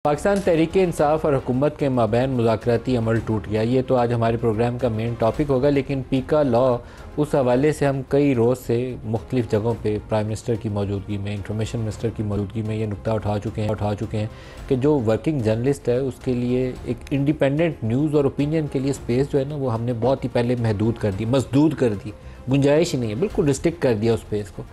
पाकिस्तान तहरीक-ए-इंसाफ और हुकूमत के माबैन मुज़ाकराती अमल टूट गया। ये तो आज हमारे प्रोग्राम का मेन टॉपिक होगा, लेकिन पीका लॉ उस हवाले से हम कई रोज़ से मुख्तलिफ़ जगहों पे प्राइम मिनिस्टर की मौजूदगी में, इंफॉर्मेशन मिनिस्टर की मौजूदगी में ये नुक्ता उठा चुके हैं कि जो वर्किंग जर्नलिस्ट है उसके लिए एक इंडिपेंडेंट न्यूज़ और ओपिनियन के लिए स्पेस जो है ना वो हमने बहुत ही पहले मसदूद कर दी, गुंजाइश ही नहीं है, बिल्कुल रिस्ट्रिक्ट कर दिया उस स्पेस को।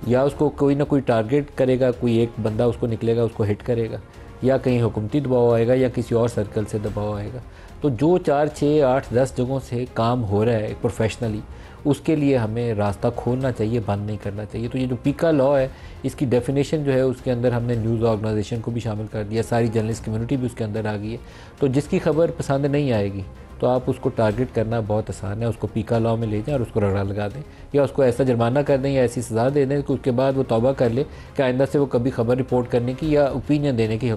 या उसको कोई ना कोई टारगेट करेगा, कोई एक बंदा उसको निकलेगा, उसको हिट करेगा, या कहीं हुकूमती दबाव आएगा या किसी और सर्कल से दबाव आएगा। तो जो 4, 6, 8, 10 जगहों से काम हो रहा है प्रोफेशनली, उसके लिए हमें रास्ता खोलना चाहिए, बंद नहीं करना चाहिए। तो ये जो पीका लॉ है, इसकी डेफिनेशन जो है उसके अंदर हमने न्यूज़ ऑर्गेनाइजेशन को भी शामिल कर दिया, सारी जर्नलिस्ट कम्युनिटी भी उसके अंदर आ गई है। तो जिसकी खबर पसंद नहीं आएगी तो आप उसको टारगेट करना बहुत आसान है, उसको पीका लॉ में ले जाएं और उसको रगड़ा लगा दें, या उसको ऐसा जुर्माना कर दें या ऐसी सज़ा दे दें कि उसके बाद वो तौबा कर ले कि आइंदा से वो कभी खबर रिपोर्ट करने की या ओपिनियन देने की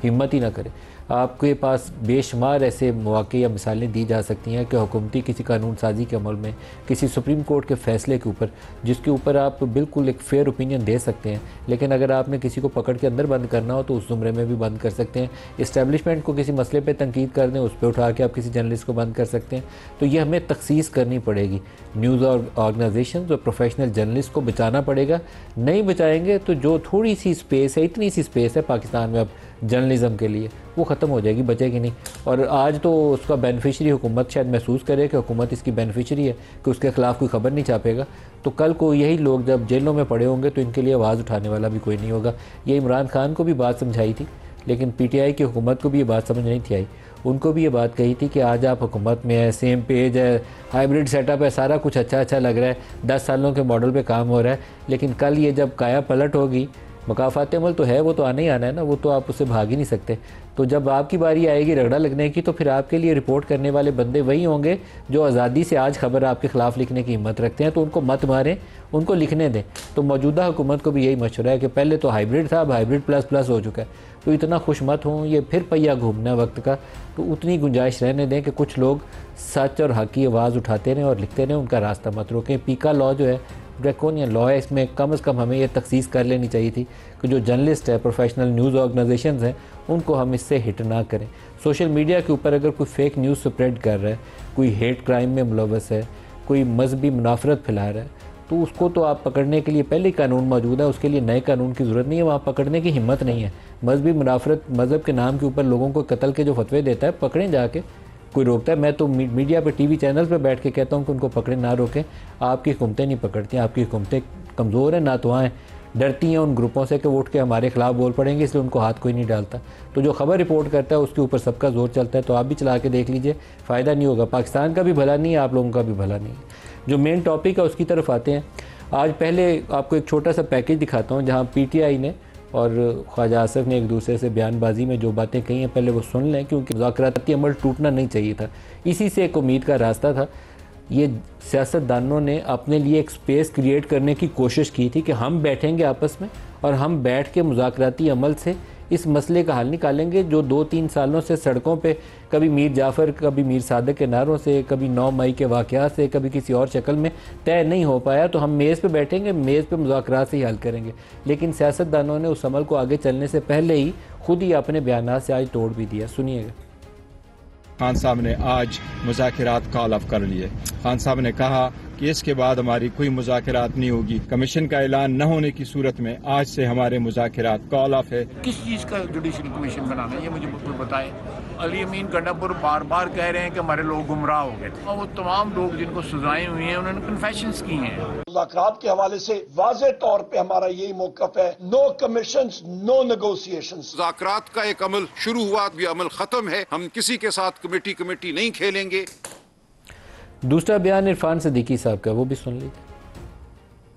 हिम्मत ही ना करे। आपके पास बेशुमार ऐसे मौके या मिसालें दी जा सकती हैं कि हुकूमती किसी कानून साजी के अमल में, किसी सुप्रीम कोर्ट के फ़ैसले के ऊपर, जिसके ऊपर आप बिल्कुल एक फेयर ओपिनियन दे सकते हैं, लेकिन अगर आपने किसी को पकड़ के अंदर बंद करना हो तो उस ज़ुमरे में भी बंद कर सकते हैं। इस्टेब्लिशमेंट को किसी मसले पर तनकीद कर दें, उस पर उठा के आप किसी जर्नलिस्ट को बंद कर सकते हैं। तो ये हमें तखसीस करनी पड़ेगी, न्यूज़ ऑर्गेनाइजेशन और प्रोफेशनल जर्नलिस्ट को बचाना पड़ेगा। नहीं बचाएंगे तो जो थोड़ी सी स्पेस है, इतनी सी स्पेस है पाकिस्तान में अब जर्नलिज़म के लिए, वो ख़त्म हो जाएगी, बचेगी नहीं। और आज तो उसका बेनिफिशरी हुकूमत शायद महसूस करे कि हुकूमत इसकी बेनिफिशरी है कि उसके ख़िलाफ़ कोई ख़बर नहीं छापेगा, तो कल को यही लोग जब जेलों में पड़े होंगे तो इनके लिए आवाज़ उठाने वाला भी कोई नहीं होगा। ये इमरान खान को भी बात समझाई थी, लेकिन PTI की हुकूमत को भी ये बात समझ नहीं थी आई। उनको भी ये बात कही थी कि आज आप हुकूमत में है, सेम पेज है, हाइब्रिड सेटअप है, सारा कुछ अच्छा लग रहा है, 10 सालों के मॉडल पे काम हो रहा है, लेकिन कल ये जब काया पलट होगी, मकाफात अमल तो है, वो तो आना ही आना है ना, वो तो आप उससे भाग ही नहीं सकते। तो जब आपकी बारी आएगी रगड़ा लगने की, तो फिर आपके लिए रिपोर्ट करने वाले बंदे वही होंगे जो आज़ादी से आज खबर आपके ख़िलाफ़ लिखने की हिम्मत रखते हैं। तो उनको मत मारें, उनको लिखने दें। तो मौजूदा हुकूमत को भी यही मशवरा है कि पहले तो हाइब्रिड था, अब हाइब्रिड प्लस हो चुका है, तो इतना खुश मत हों, ये फिर पहिया घूमना वक्त का। तो उतनी गुंजाइश रहने दें कि कुछ लोग सच और हक़ की आवाज़ उठाते रहें और लिखते रहें, उनका रास्ता मत रोकें। पीका लॉ जो है ड्रैकोनियन लॉ है, इसमें कम से कम हमें ये तखसीस कर लेनी चाहिए थी कि जो जर्नलिस्ट है, प्रोफेशनल न्यूज़ ऑर्गेनाइजेशंस हैं, उनको हम इससे हिट ना करें। सोशल मीडिया के ऊपर अगर कोई फेक न्यूज़ स्प्रेड कर रहा है, कोई हेट क्राइम में मुलव्वस है, कोई मजहबी मुनाफरत फैला रहा है, तो उसको तो आप पकड़ने के लिए पहले ही कानून मौजूद है, उसके लिए नए कानून की ज़रूरत नहीं है, वहाँ पकड़ने की हिम्मत नहीं है। मजहबी मुनाफरत, मज़हब के नाम के ऊपर लोगों को कत्ल के जो फतवे देता है, पकड़ें जाके, कोई रोकता है? मैं तो मीडिया पे, TV चैनल पे बैठ के कहता हूँ कि उनको पकड़े, ना रोकें। आपकी हुकूमतें नहीं पकड़ती, आपकी हुकूमतें कमज़ोर हैं, ना तो आएँ, डरती हैं उन ग्रुपों से कि वोट के हमारे खिलाफ बोल पड़ेंगे, इसलिए उनको हाथ कोई नहीं डालता। तो जो खबर रिपोर्ट करता है उसके ऊपर सबका जोर चलता है। तो आप भी चला के देख लीजिए, फ़ायदा नहीं होगा, पाकिस्तान का भी भला नहीं है, आप लोगों का भी भला नहीं है। जो मेन टॉपिक है उसकी तरफ आते हैं। आज पहले आपको एक छोटा सा पैकेज दिखाता हूँ जहाँ PTI ने और ख्वाजा आसिफ ने एक दूसरे से बयानबाजी में जो बातें कही हैं, पहले वो सुन लें, क्योंकि मुज़ाकराती अमल टूटना नहीं चाहिए था, इसी से एक उम्मीद का रास्ता था। ये सियासतदानों ने अपने लिए एक स्पेस क्रिएट करने की कोशिश की थी कि हम बैठेंगे आपस में और हम बैठ के मुज़ाकराती अमल से इस मसले का हल निकालेंगे, जो 2-3 सालों से सड़कों पे कभी मीर जाफ़र, कभी मीर सादक के नारों से, कभी 9 मई के वाक़यात से, कभी किसी और शक्ल में तय नहीं हो पाया। तो हम मेज़ पे बैठेंगे, मेज़ पे मुज़ाकरात से ही हल करेंगे। लेकिन सियासतदानों ने उस अमल को आगे चलने से पहले ही खुद ही अपने बयानात से आज तोड़ भी दिया। सुनिएगा। खान साहब ने आज मुज़ाकरात कॉल ऑफ कर लिए। खान साहब ने कहा कि इसके बाद हमारी कोई मुज़ाकरात नहीं होगी। कमीशन का ऐलान न होने की सूरत में आज से हमारे मुज़ाकरात कॉल ऑफ है। किस चीज़ का जुडिशल कमीशन बनाना है, ये मुझे बिल्कुल बताएं। अली अमीन गंडापुर बार बार कह रहे हैं कि हमारे लोग गुमराह हो गए थे, और वो तमाम लोग जिनको सजाएं हुई हैं उन्होंने कन्फेशंस की हैं। मुज़ाकरात के हवाले से वाज़े तौर पे हमारा यही मौक़िफ़ है, नो कमीशंस, नो नेगोशिएशंस। मुज़ाकरात का एक अमल शुरू हुआ, भी अमल खत्म है, हम किसी के साथ कमेटी नहीं खेलेंगे। दूसरा बयान इरफान सिद्दीकी साहब का, वो भी सुन लीजिए।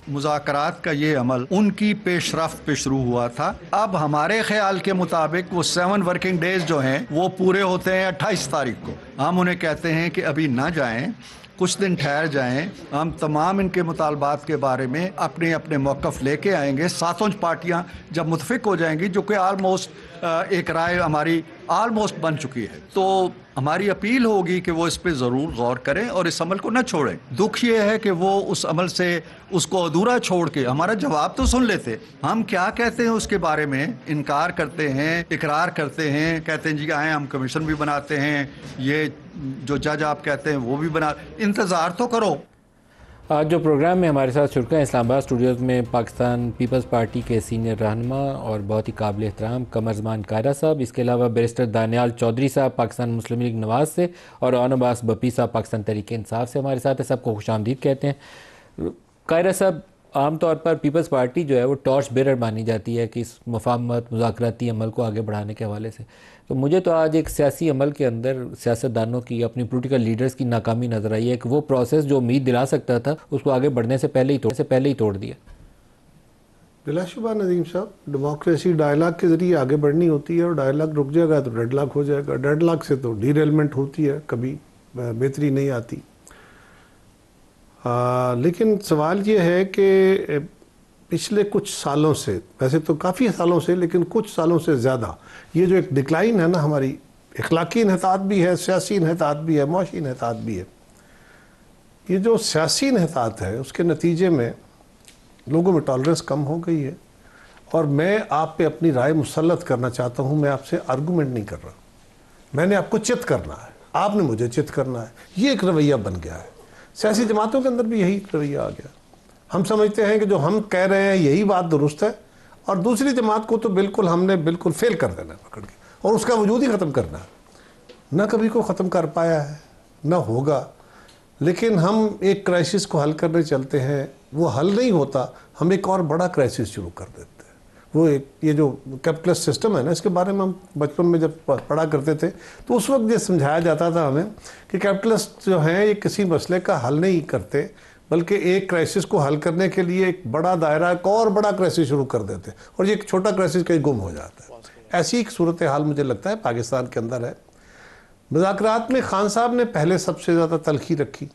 मुज़ाकरात का ये अमल उनकी पेशरफ्त पे शुरू हुआ था। अब हमारे ख्याल के मुताबिक वो 7 वर्किंग डेज जो हैं वो पूरे होते हैं 28 तारीख को। हम उन्हें कहते हैं कि अभी ना जाएं, कुछ दिन ठहर जाएं, हम तमाम इनके मुतालबात के बारे में अपने अपने मौक़िफ़ लेके आएंगे। सातों पार्टियां जब मुतफिक हो जाएंगी, जो कि आलमोस्ट एक राय हमारी ऑलमोस्ट बन चुकी है। तो हमारी अपील होगी कि वो इस पे ज़रूर गौर करें और इस अमल को न छोड़ें। दुख ये है कि वो उस अमल से उसको अधूरा छोड़ के हमारा जवाब तो सुन लेते, हम क्या कहते हैं उसके बारे में इनकार करते हैं, इकरार करते हैं, कहते हैं जी आए हम कमीशन भी बनाते हैं, ये जो जज आप कहते हैं वो भी बना, इंतज़ार तो करो। आज जो प्रोग्राम में हमारे साथ शुरू इस्लामाबाद स्टूडियोज़ में पाकिस्तान पीपल्स पार्टी के सीनियर रहनुमा और बहुत ही काबिल एहतराम कमरजमान कायरा साहब, इसके अलावा बैरिस्टर दानियाल चौधरी साहब पाकिस्तान मुस्लिम लीग नवाज से और ओन अब्बास बप्पी साहब पाकिस्तान तहरीक इंसाफ से हमारे साथ है। सबको खुशामदीद कहते हैं। कायरा साहब, आमतौर पर पीपल्स पार्टी जो है वो टॉर्च बेरर मानी जाती है कि इस मुफाहमत मुज़ाकराती अमल को आगे बढ़ाने के हवाले से, तो मुझे तो आज एक सियासी अमल के अंदर सियासतदानों की, अपनी पॉलिटिकल लीडर्स की नाकामी नज़र आई है कि वो प्रोसेस जो उम्मीद दिला सकता था उसको आगे बढ़ने से पहले ही तोड़ दिया। बिलाशुबा नदीम साहब, डेमोक्रेसी डायलॉग के ज़रिए आगे बढ़नी होती है और डायलॉग रुक जाएगा तो डेडलॉक हो जाएगा, डेडलॉक से तो डीरेलमेंट होती है, कभी बेहतरी नहीं आती। लेकिन सवाल ये है कि पिछले कुछ सालों से, वैसे तो काफ़ी सालों से, लेकिन कुछ सालों से ज़्यादा ये जो एक डिक्लाइन है ना, हमारी इखलाकी इन्हतात भी है, सियासी इन्हतात भी है, मुआशी इन्हतात भी है। ये जो सियासी इन्हतात है उसके नतीजे में लोगों में टॉलरेंस कम हो गई है और मैं आप पे अपनी राय मुसल्लत करना चाहता हूँ। मैं आपसे आर्गूमेंट नहीं कर रहा, मैंने आपको चित करना है, आपने मुझे चित करना है। ये एक रवैया बन गया है। सियासी जमातों के अंदर भी यही रवैया आ गया। हम समझते हैं कि जो हम कह रहे हैं यही बात दुरुस्त है और दूसरी जमात को तो बिल्कुल हमने बिल्कुल फेल कर देना है पकड़ के, और उसका वजूद ही ख़त्म करना है। ना कभी को ख़त्म कर पाया है, ना होगा। लेकिन हम एक क्राइसिस को हल करने चलते हैं, वो हल नहीं होता, हम एक और बड़ा क्राइसिस शुरू कर देते हैं। वो एक ये जो कैपिटलिस्ट सिस्टम है ना, इसके बारे में हम बचपन में जब पढ़ा करते थे तो उस वक्त ये समझाया जाता था हमें कि कैपिटलिस्ट जो हैं ये किसी मसले का हल नहीं करते, बल्कि एक क्राइसिस को हल करने के लिए एक बड़ा दायरा, एक और बड़ा क्राइसिस शुरू कर देते हैं और ये एक छोटा क्राइसिस कहीं गुम हो जाता है। ऐसी एक सूरत हाल मुझे लगता है पाकिस्तान के अंदर है। मुज़ाकरात में खान साहब ने पहले सबसे ज़्यादा तलखी रखी,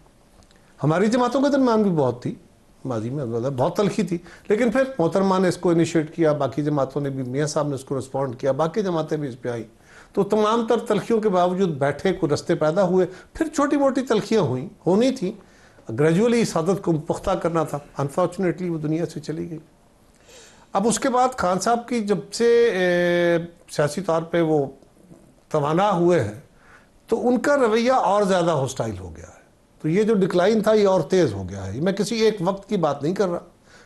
हमारी जमातों के दरमियान भी बहुत थी, माजी में बहुत तलखी थी, लेकिन फिर मोहतरमा ने इसको इनिशिएट किया, बाकी जमातों ने भी, मियाँ साहब ने इसको रिस्पॉन्ड किया, बाकी जमातें भी इस पर आई। तो तमाम तर तलखियों के बावजूद बैठे को रास्ते पैदा हुए, फिर छोटी मोटी तलखियाँ हुई, होनी थी, ग्रेजुअली इस आदत को पुख्ता करना था। अनफॉर्चुनेटली वो दुनिया से चली गई। अब उसके बाद खान साहब की जब से सियासी तौर पे वो तवाना हुए हैं तो उनका रवैया और ज़्यादा हॉस्टाइल हो गया है। तो ये जो डिक्लाइन था ये और तेज़ हो गया है। मैं किसी एक वक्त की बात नहीं कर रहा,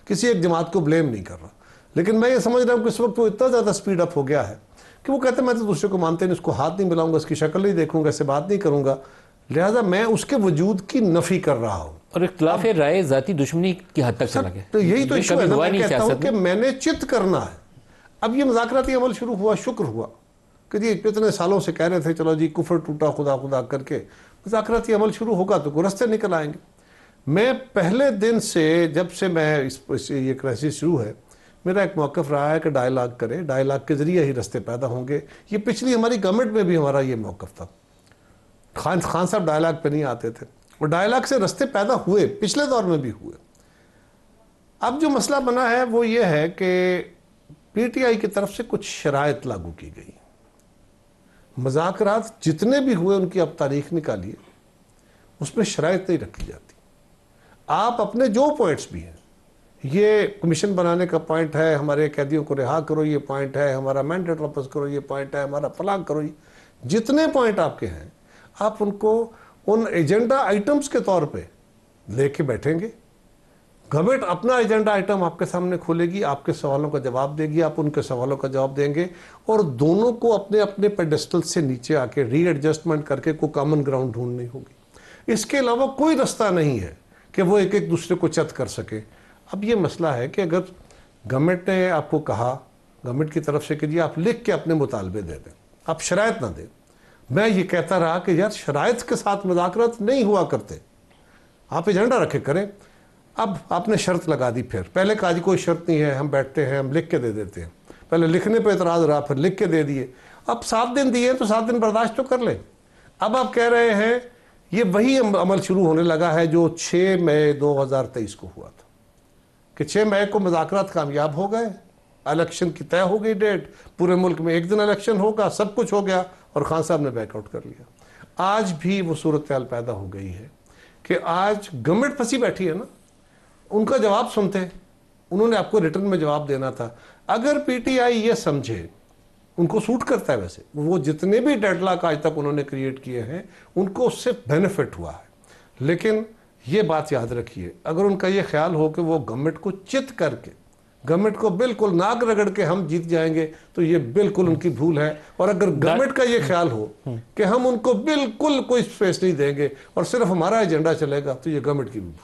किसी एक जमात को ब्लेम नहीं कर रहा, लेकिन मैं ये समझ रहा हूँ कि इस वक्त वो इतना ज़्यादा स्पीड अप हो गया है कि वो कहते हैं मैं तो दूसरे को मानते नहीं, उसको हाथ नहीं मिलाऊंगा, उसकी शक्ल नहीं देखूंगा, इससे बात नहीं करूँगा, लिहाजा मैं उसके वजूद की नफ़ी कर रहा हूँ। और इख्तिलाफ राय ज़ाती दुश्मनी की हद तक चला गया। तो यही तो इशू है ना, मैं कहता हूँ कि मैंने चित करना है। अब ये मुज़ाकराती अमल शुरू हुआ, शुक्र हुआ कि जी इतने सालों से कह रहे थे चलो जी कुफर टूटा खुदा खुदा करके, मुज़ाकराती अमल शुरू होगा तो रास्ते निकल आएंगे। मैं पहले दिन से, जब से मैं ये क्राइसिस शुरू है, मेरा एक मौक़िफ़ रहा है कि डायलॉग करें, डायलॉग के ज़रिए ही रास्ते पैदा होंगे। ये पिछली हमारी गवर्नमेंट में भी हमारा ये मौक़िफ़ था। खान साहब डायलॉग पे नहीं आते थे और डायलॉग से रास्ते पैदा हुए, पिछले दौर में भी हुए। अब जो मसला बना है वो ये है कि पीटीआई की तरफ से कुछ शराइत लागू की गई। मुज़ाकरात जितने भी हुए उनकी अब तारीख निकालिए, उसमें शराइत नहीं रखी जाती। आप अपने जो पॉइंट्स भी हैं, ये कमीशन बनाने का पॉइंट है, हमारे कैदियों को रिहा करो ये पॉइंट है, हमारा मैंडेट वापस करो ये पॉइंट है, हमारा फलांग करो, ये जितने पॉइंट आपके हैं आप उनको उन एजेंडा आइटम्स के तौर पे लेके बैठेंगे। गवर्नमेंट अपना एजेंडा आइटम आपके सामने खोलेगी, आपके सवालों का जवाब देगी, आप उनके सवालों का जवाब देंगे और दोनों को अपने अपने पेडेस्टल से नीचे आके रीएडजस्टमेंट करके कोई कॉमन ग्राउंड ढूंढनी होगी। इसके अलावा कोई रास्ता नहीं है कि वो एक एक दूसरे को चत कर सके। अब ये मसला है कि अगर गवर्नमेंट ने आपको कहा, गवर्नमेंट की तरफ से कि जी आप लिख के अपने मुतालबे दे दें, आप शराइत ना दें। मैं ये कहता रहा कि यार शराइत के साथ मुज़ाकरात नहीं हुआ करते, आप एजेंडा रखे करें। अब आपने शर्त लगा दी, फिर पहले कहा जी कोई शर्त नहीं है, हम बैठते हैं, हम लिख के दे देते हैं। पहले लिखने पे एतराज़ रहा, फिर लिख के दे दिए। अब 7 दिन दिए तो 7 दिन बर्दाश्त तो कर लें। अब आप कह रहे हैं ये वही अमल शुरू होने लगा है जो 6 मई 2023 को हुआ था कि 6 मई को मुज़ाकरात कामयाब हो गए, इलेक्शन की तय हो गई डेट, पूरे मुल्क में एक दिन इलेक्शन होगा, सब कुछ हो गया और खान साहब ने बैकआउट कर लिया। आज भी वो सूरत हाल पैदा हो गई है कि आज गवर्नमेंट फंसी बैठी है ना, उनका जवाब सुनते, उन्होंने आपको रिटर्न में जवाब देना था। अगर पीटीआई ये समझे, उनको सूट करता है, वैसे वो जितने भी डेडलॉक आज तक उन्होंने क्रिएट किए हैं उनको उससे बेनिफिट हुआ है, लेकिन ये बात याद रखिए, अगर उनका ये ख्याल हो कि वो गवर्नमेंट को चित करके, गवर्नमेंट को बिल्कुल नाक रगड़ के हम जीत जाएंगे, तो ये बिल्कुल उनकी भूल है। और अगर गवर्नमेंट का ये ख्याल हो कि हम उनको बिल्कुल कोई स्पेस नहीं देंगे और सिर्फ हमारा एजेंडा चलेगा, तो ये गवर्नमेंट की भूल।